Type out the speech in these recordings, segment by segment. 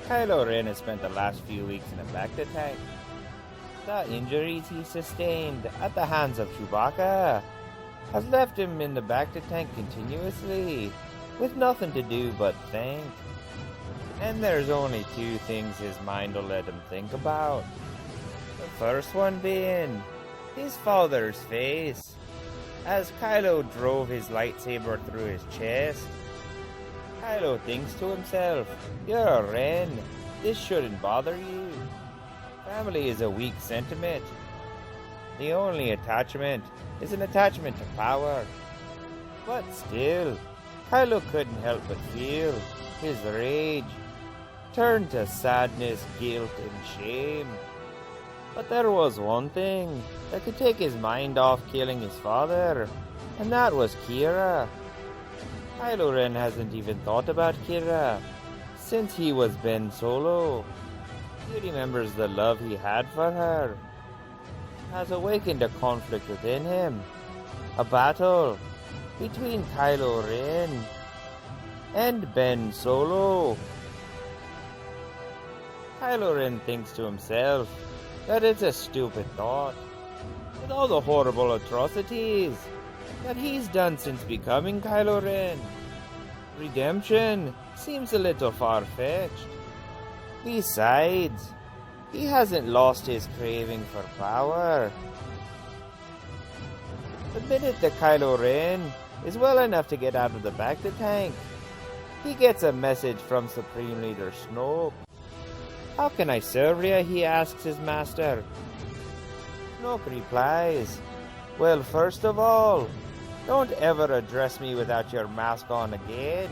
Kylo Ren has spent the last few weeks in a bacta tank. The injuries he sustained at the hands of Chewbacca has left him in the bacta tank continuously, with nothing to do but think. And there's only two things his mind will let him think about. The first one being his father's face, as Kylo drove his lightsaber through his chest. Kylo thinks to himself, "You're a Ren. This shouldn't bother you. Family is a weak sentiment. The only attachment is an attachment to power." But still, Kylo couldn't help but feel his rage turn to sadness, guilt, and shame. But there was one thing that could take his mind off killing his father, and that was Kira. Kylo Ren hasn't even thought about Kira since he was Ben Solo. He remembers the love he had for her. Has awakened a conflict within him, a battle between Kylo Ren and Ben Solo. Kylo Ren thinks to himself that it's a stupid thought, with all the horrible atrocities that he's done since becoming Kylo Ren. Redemption seems a little far-fetched. Besides, he hasn't lost his craving for power. The minute that Kylo Ren is well enough to get out of the bacta tank, he gets a message from Supreme Leader Snoke. "How can I serve you?" he asks his master. Snoke replies, "Well, first of all, don't ever address me without your mask on again.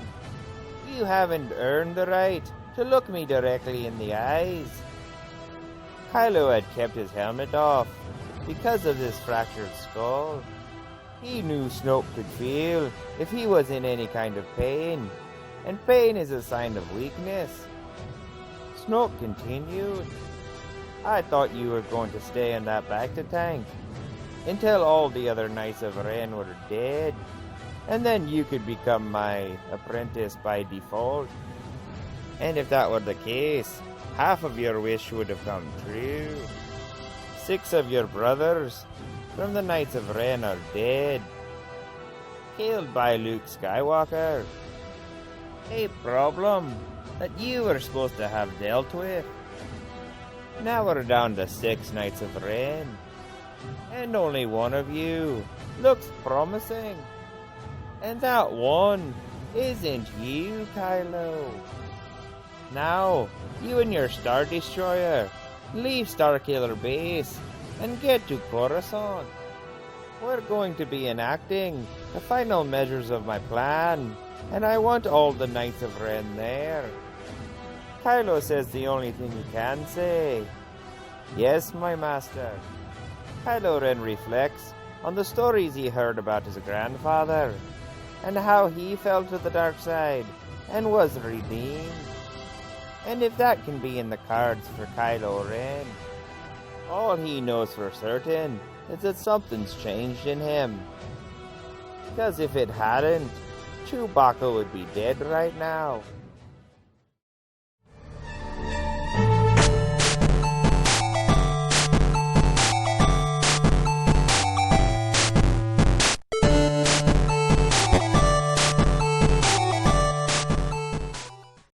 You haven't earned the right to look me directly in the eyes." Kylo had kept his helmet off because of his fractured skull. He knew Snoke could feel if he was in any kind of pain, and pain is a sign of weakness. Snoke continued, "I thought you were going to stay in that bacta tank until all the other Knights of Ren were dead, and then you could become my apprentice by default. And if that were the case, half of your wish would have come true. 6 of your brothers from the Knights of Ren are dead, killed by Luke Skywalker. A problem that you were supposed to have dealt with. Now we're down to 6 Knights of Ren, and only one of you looks promising. And that one isn't you, Kylo. Now, you and your Star Destroyer leave Starkiller Base and get to Coruscant. We're going to be enacting the final measures of my plan, and I want all the Knights of Ren there." Kylo says the only thing he can say, "Yes, my master." Kylo Ren reflects on the stories he heard about his grandfather, and how he fell to the dark side and was redeemed. And if that can be in the cards for Kylo Ren, all he knows for certain is that something's changed in him. Because if it hadn't, Chewbacca would be dead right now.